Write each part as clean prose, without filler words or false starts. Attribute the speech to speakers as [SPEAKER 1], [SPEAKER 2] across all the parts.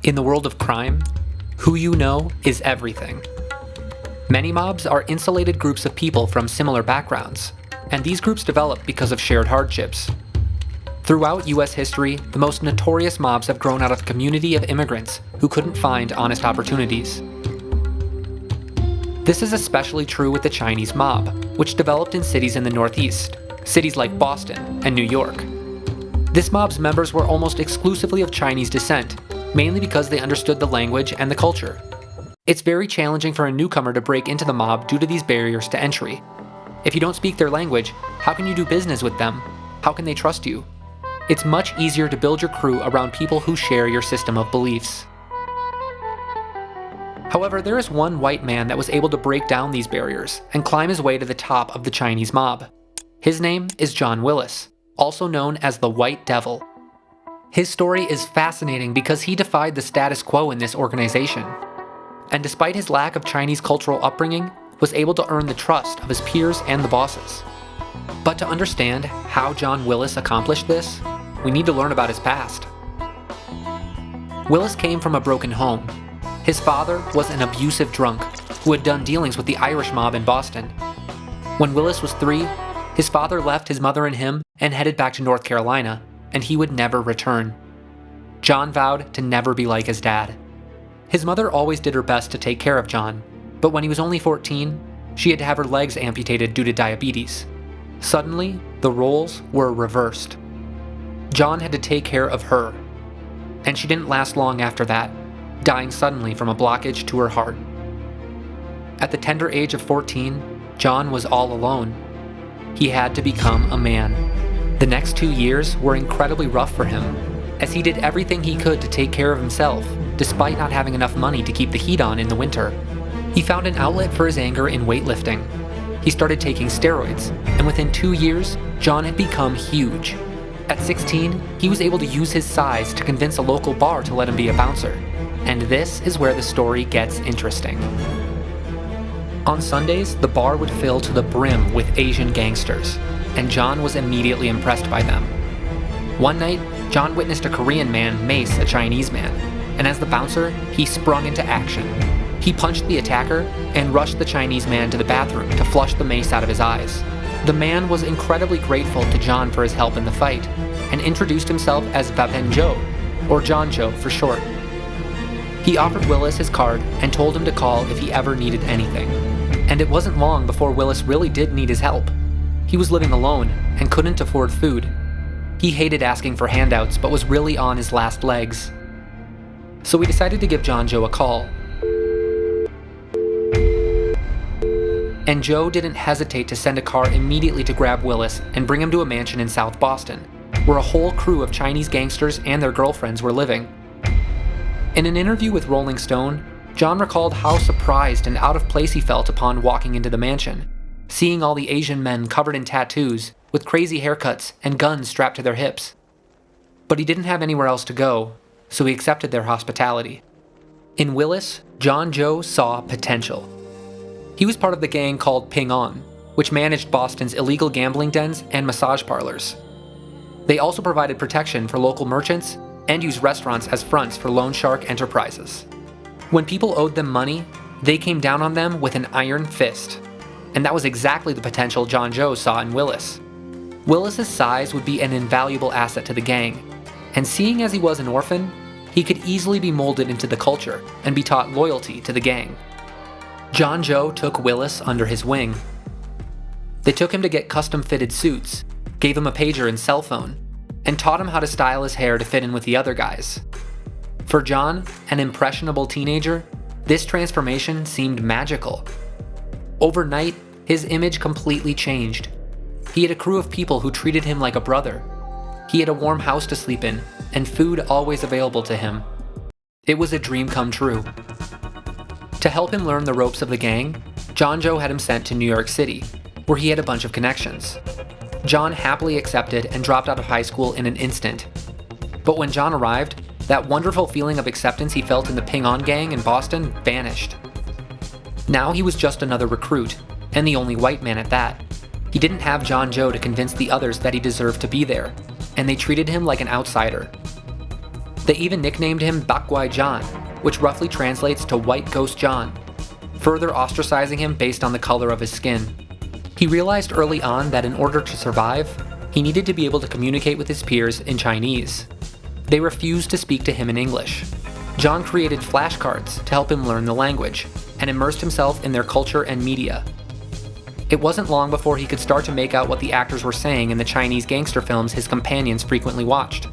[SPEAKER 1] In the world of crime, who you know is everything. Many mobs are insulated groups of people from similar backgrounds, and these groups develop because of shared hardships. Throughout US history, the most notorious mobs have grown out of a community of immigrants who couldn't find honest opportunities. This is especially true with the Chinese mob, which developed in cities in the Northeast, cities like Boston and New York. This mob's members were almost exclusively of Chinese descent, mainly because they understood the language and the culture. It's very challenging for a newcomer to break into the mob due to these barriers to entry. If you don't speak their language, how can you do business with them? How can they trust you? It's much easier to build your crew around people who share your system of beliefs. However, there is one white man that was able to break down these barriers and climb his way to the top of the Chinese mob. His name is John Willis, also known as the White Devil. His story is fascinating because he defied the status quo in this organization, and despite his lack of Chinese cultural upbringing, was able to earn the trust of his peers and the bosses. But to understand how John Willis accomplished this, we need to learn about his past. Willis came from a broken home. His father was an abusive drunk who had done dealings with the Irish mob in Boston. When Willis was 3, his father left his mother and him and headed back to North Carolina, and he would never return. John vowed to never be like his dad. His mother always did her best to take care of John, but when he was only 14, she had to have her legs amputated due to diabetes. Suddenly, the roles were reversed. John had to take care of her, and she didn't last long after that, dying suddenly from a blockage to her heart. At the tender age of 14, John was all alone. He had to become a man. The next 2 years were incredibly rough for him, as he did everything he could to take care of himself, despite not having enough money to keep the heat on in the winter. He found an outlet for his anger in weightlifting. He started taking steroids, and within 2 years, John had become huge. At 16, he was able to use his size to convince a local bar to let him be a bouncer. And this is where the story gets interesting. On Sundays, the bar would fill to the brim with Asian gangsters, and John was immediately impressed by them. One night, John witnessed a Korean man mace a Chinese man, and as the bouncer, he sprung into action. He punched the attacker and rushed the Chinese man to the bathroom to flush the mace out of his eyes. The man was incredibly grateful to John for his help in the fight, and introduced himself as Vapen Joe, or John Joe for short. He offered Willis his card and told him to call if he ever needed anything. And it wasn't long before Willis really did need his help. He was living alone and couldn't afford food. He hated asking for handouts, but was really on his last legs. So we decided to give John Joe a call. And Joe didn't hesitate to send a car immediately to grab Willis and bring him to a mansion in South Boston, where a whole crew of Chinese gangsters and their girlfriends were living. In an interview with Rolling Stone, John recalled how surprised and out of place he felt upon walking into the mansion, seeing all the Asian men covered in tattoos, with crazy haircuts and guns strapped to their hips. But he didn't have anywhere else to go, so he accepted their hospitality. In Willis, John Joe saw potential. He was part of the gang called Ping On, which managed Boston's illegal gambling dens and massage parlors. They also provided protection for local merchants and used restaurants as fronts for loan shark enterprises. When people owed them money, they came down on them with an iron fist. And that was exactly the potential John Joe saw in Willis. Willis's size would be an invaluable asset to the gang, and seeing as he was an orphan, he could easily be molded into the culture and be taught loyalty to the gang. John Joe took Willis under his wing. They took him to get custom-fitted suits, gave him a pager and cell phone, and taught him how to style his hair to fit in with the other guys. For John, an impressionable teenager, this transformation seemed magical. Overnight, his image completely changed. He had a crew of people who treated him like a brother. He had a warm house to sleep in, and food always available to him. It was a dream come true. To help him learn the ropes of the gang, John Joe had him sent to New York City, where he had a bunch of connections. John happily accepted and dropped out of high school in an instant. But when John arrived, that wonderful feeling of acceptance he felt in the Ping On gang in Boston vanished. Now he was just another recruit, and the only white man at that. He didn't have John Joe to convince the others that he deserved to be there, and they treated him like an outsider. They even nicknamed him Bakwai John, which roughly translates to White Ghost John, further ostracizing him based on the color of his skin. He realized early on that in order to survive, he needed to be able to communicate with his peers in Chinese. They refused to speak to him in English. John created flashcards to help him learn the language, and immersed himself in their culture and media. It wasn't long before he could start to make out what the actors were saying in the Chinese gangster films his companions frequently watched.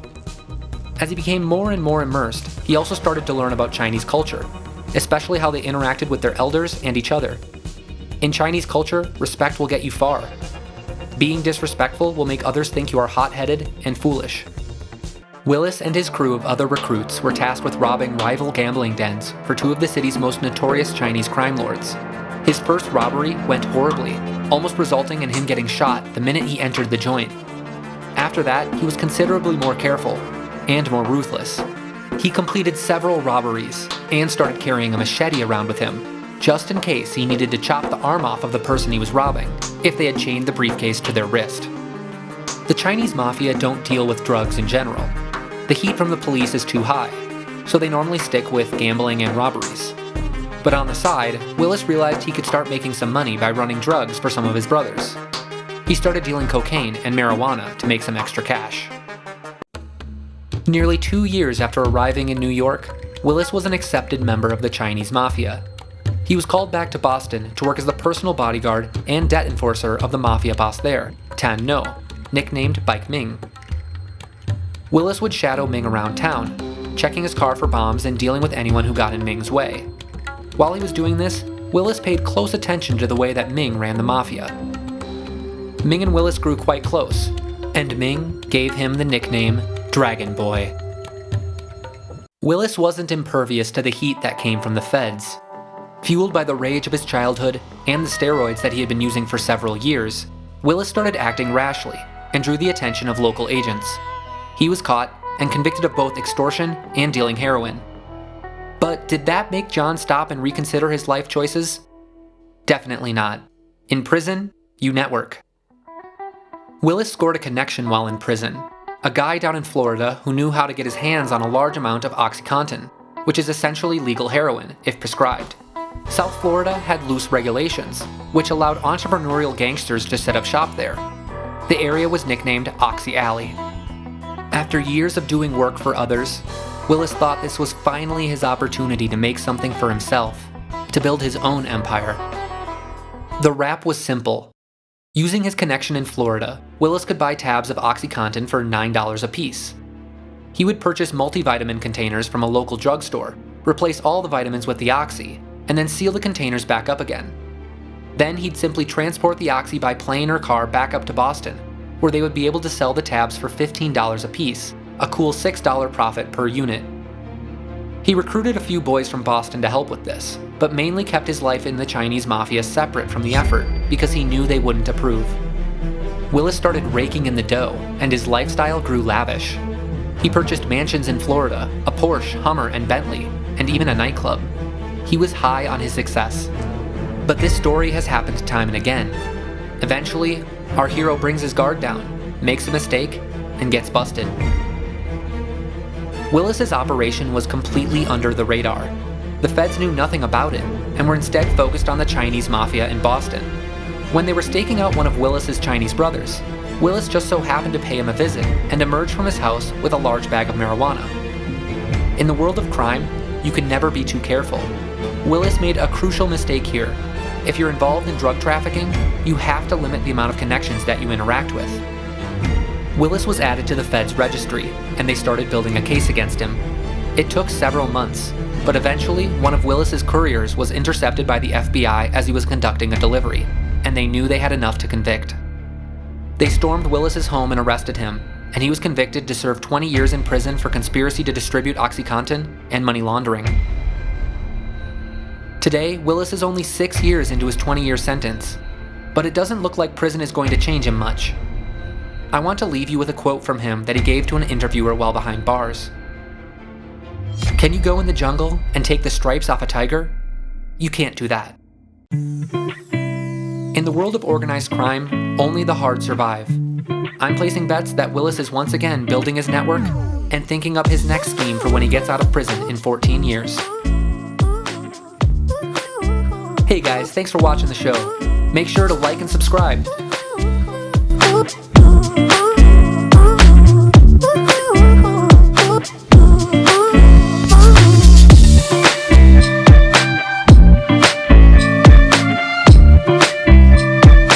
[SPEAKER 1] As he became more and more immersed, he also started to learn about Chinese culture, especially how they interacted with their elders and each other. In Chinese culture, respect will get you far. Being disrespectful will make others think you are hot-headed and foolish. Willis and his crew of other recruits were tasked with robbing rival gambling dens for two of the city's most notorious Chinese crime lords. His first robbery went horribly, almost resulting in him getting shot the minute he entered the joint. After that, he was considerably more careful and more ruthless. He completed several robberies and started carrying a machete around with him, just in case he needed to chop the arm off of the person he was robbing if they had chained the briefcase to their wrist. The Chinese mafia don't deal with drugs in general. The heat from the police is too high, so they normally stick with gambling and robberies. But on the side, Willis realized he could start making some money by running drugs for some of his brothers. He started dealing cocaine and marijuana to make some extra cash. Nearly 2 years after arriving in New York, Willis was an accepted member of the Chinese mafia. He was called back to Boston to work as the personal bodyguard and debt enforcer of the mafia boss there, Tan No, nicknamed Bike Ming. Willis would shadow Ming around town, checking his car for bombs and dealing with anyone who got in Ming's way. While he was doing this, Willis paid close attention to the way that Ming ran the mafia. Ming and Willis grew quite close, and Ming gave him the nickname Dragon Boy. Willis wasn't impervious to the heat that came from the feds. Fueled by the rage of his childhood and the steroids that he had been using for several years, Willis started acting rashly and drew the attention of local agents. He was caught and convicted of both extortion and dealing heroin. But did that make John stop and reconsider his life choices? Definitely not. In prison, you network. Willis scored a connection while in prison. A guy down in Florida who knew how to get his hands on a large amount of OxyContin, which is essentially legal heroin, if prescribed. South Florida had loose regulations, which allowed entrepreneurial gangsters to set up shop there. The area was nicknamed Oxy Alley. After years of doing work for others, Willis thought this was finally his opportunity to make something for himself, to build his own empire. The rap was simple. Using his connection in Florida, Willis could buy tabs of OxyContin for $9 a piece. He would purchase multivitamin containers from a local drugstore, replace all the vitamins with the Oxy, and then seal the containers back up again. Then he'd simply transport the Oxy by plane or car back up to Boston, where they would be able to sell the tabs for $15 a piece, a cool $6 profit per unit. He recruited a few boys from Boston to help with this, but mainly kept his life in the Chinese mafia separate from the effort because he knew they wouldn't approve. Willis started raking in the dough, and his lifestyle grew lavish. He purchased mansions in Florida, a Porsche, Hummer, and Bentley, and even a nightclub. He was high on his success. But this story has happened time and again. Eventually, our hero brings his guard down, makes a mistake, and gets busted. Willis's operation was completely under the radar. The feds knew nothing about it, and were instead focused on the Chinese mafia in Boston. When they were staking out one of Willis's Chinese brothers, Willis just so happened to pay him a visit and emerged from his house with a large bag of marijuana. In the world of crime, you can never be too careful. Willis made a crucial mistake here. If you're involved in drug trafficking, you have to limit the amount of connections that you interact with. Willis was added to the Fed's registry, and they started building a case against him. It took several months, but eventually one of Willis's couriers was intercepted by the FBI as he was conducting a delivery, and they knew they had enough to convict. They stormed Willis's home and arrested him, and he was convicted to serve 20 years in prison for conspiracy to distribute OxyContin and money laundering. Today, Willis is only 6 years into his 20-year sentence, but it doesn't look like prison is going to change him much. I want to leave you with a quote from him that he gave to an interviewer while behind bars. "Can you go in the jungle and take the stripes off a tiger? You can't do that." In the world of organized crime, only the hard survive. I'm placing bets that Willis is once again building his network and thinking up his next scheme for when he gets out of prison in 14 years. Hey guys, thanks for watching the show. Make sure to like and subscribe.